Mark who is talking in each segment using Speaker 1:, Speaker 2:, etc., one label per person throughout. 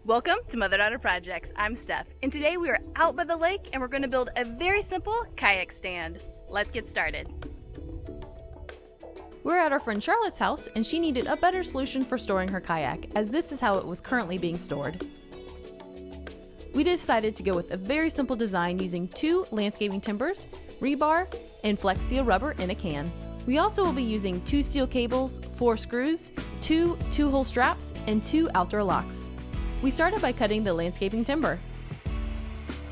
Speaker 1: Welcome to Mother-Daughter Projects. I'm Steph, and today we are out by the lake and we're going to build a very simple kayak stand. Let's get started.
Speaker 2: We're at our friend Charlotte's house, and she needed a better solution for storing her kayak, as this is how it was currently being stored. We decided to go with a very simple design using 2 landscaping timbers, rebar, and flex seal rubber in a can. We also will be using 2 steel cables, 4 screws, 2 2-hole straps, and 2 outdoor locks. We started by cutting the landscaping timber.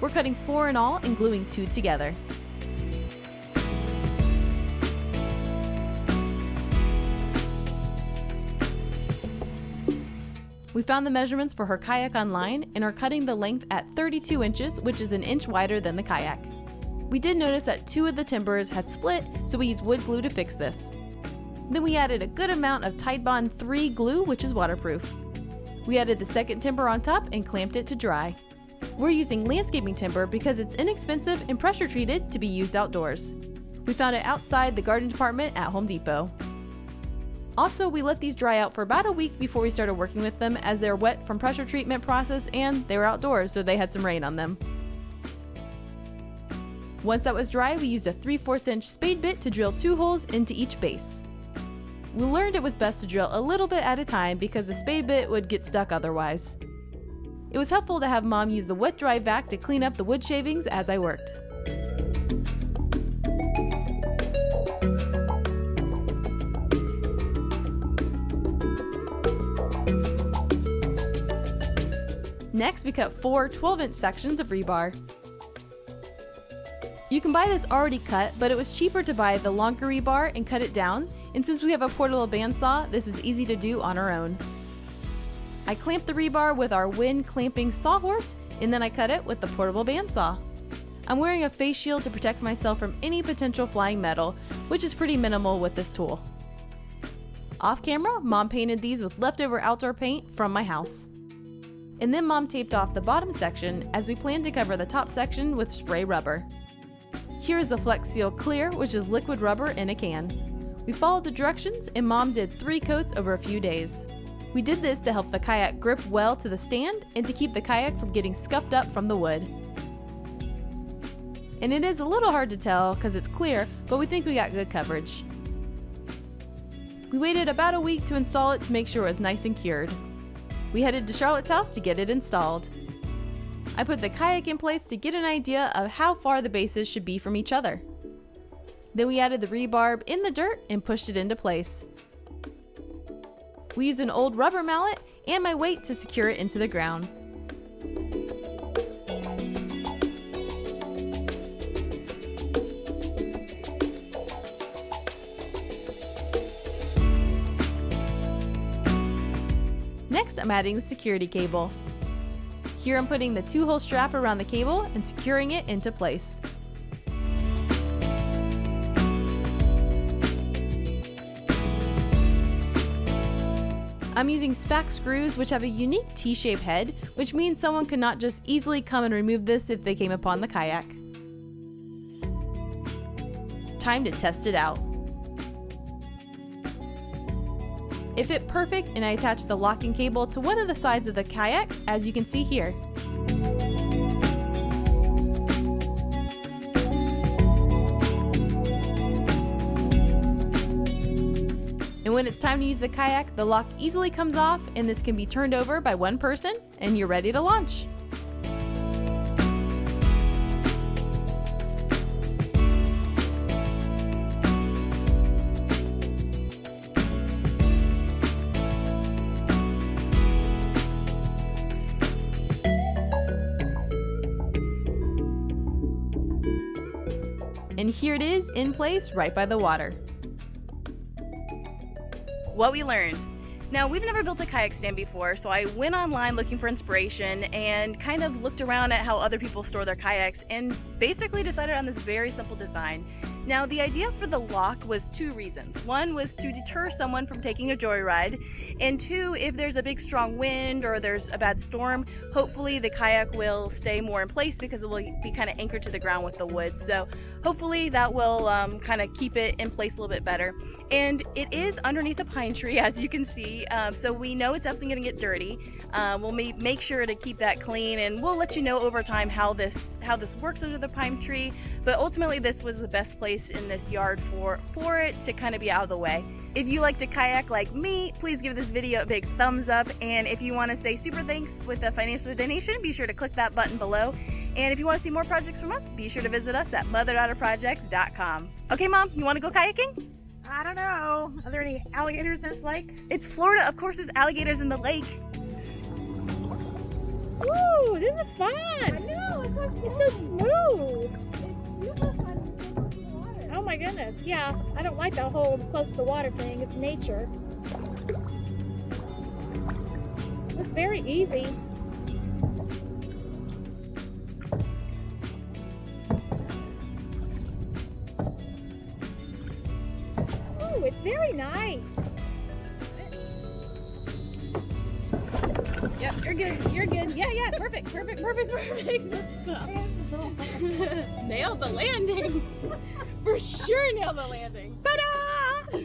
Speaker 2: We're cutting 4 in all and gluing 2 together. We found the measurements for her kayak online and are cutting the length at 32 inches, which is an inch wider than the kayak. We did notice that 2 of the timbers had split, so we used wood glue to fix this. Then we added a good amount of Tide Bond 3 glue, which is waterproof. We added the second timber on top and clamped it to dry. We're using landscaping timber because it's inexpensive and pressure treated to be used outdoors. We found it outside the garden department at Home Depot. Also, we let these dry out for about a week before we started working with them, as they're wet from pressure treatment process and they were outdoors, so they had some rain on them. Once that was dry, we used a 3/4 inch spade bit to drill 2 holes into each base. We learned it was best to drill a little bit at a time because the spade bit would get stuck otherwise. It was helpful to have Mom use the wet dry vac to clean up the wood shavings as I worked. Next, we cut 4 12-inch sections of rebar. You can buy this already cut, but it was cheaper to buy the longer rebar and cut it down, and since we have a portable bandsaw, this was easy to do on our own. I clamped the rebar with our wind clamping sawhorse, and then I cut it with the portable bandsaw. I'm wearing a face shield to protect myself from any potential flying metal, which is pretty minimal with this tool. Off camera, Mom painted these with leftover outdoor paint from my house. And then Mom taped off the bottom section, as we plan to cover the top section with spray rubber. Here is the Flex Seal Clear, which is liquid rubber in a can. We followed the directions, and Mom did 3 coats over a few days. We did this to help the kayak grip well to the stand and to keep the kayak from getting scuffed up from the wood. And it is a little hard to tell because it's clear, but we think we got good coverage. We waited about a week to install it to make sure it was nice and cured. We headed to Charlotte's house to get it installed. I put the kayak in place to get an idea of how far the bases should be from each other. Then we added the rebar in the dirt and pushed it into place. We used an old rubber mallet and my weight to secure it into the ground. Next, I'm adding the security cable. Here I'm putting the 2-hole strap around the cable and securing it into place. I'm using SPAC screws, which have a unique T-shaped head, which means someone could not just easily come and remove this if they came upon the kayak. Time to test it out. It fit perfect, and I attached the locking cable to one of the sides of the kayak, as you can see here. And when it's time to use the kayak, the lock easily comes off, and this can be turned over by one person, and you're ready to launch. And here it is in place right by the water.
Speaker 1: What we learned. Now, we've never built a kayak stand before, so I went online looking for inspiration and kind of looked around at how other people store their kayaks and basically decided on this very simple design. Now, the idea for the lock was 2 reasons. One was to deter someone from taking a joyride, and 2, if there's a big strong wind or there's a bad storm, hopefully the kayak will stay more in place because it will be kind of anchored to the ground with the wood. So hopefully that will kind of keep it in place a little bit better. And it is underneath a pine tree, as you can see. tree, so we know it's definitely going to get dirty. We'll make sure to keep that clean, and we'll let you know over time how this works under the pine tree. But ultimately, this was the best place in this yard for it to kind of be out of the way. If you like to kayak like me, please give this video a big thumbs up. And if you want to say super thanks with a financial donation, be sure to click that button below. And if you want to see more projects from us, be sure to visit us at motherdaughterprojects.com. Okay, Mom, you want to go kayaking?
Speaker 3: I don't know. Are there any alligators in this lake?
Speaker 1: It's Florida. Of course there's alligators in the lake.
Speaker 3: Ooh, this is fun. I know. It's so smooth. It's super fun. Oh my goodness. Yeah, I don't like that whole close to the water thing. It's nature. It's very easy. Ooh, it's very nice.
Speaker 1: Yep, you're good. You're good. Yeah, perfect. Nailed the landing. For sure nailed the landing. Ta-da!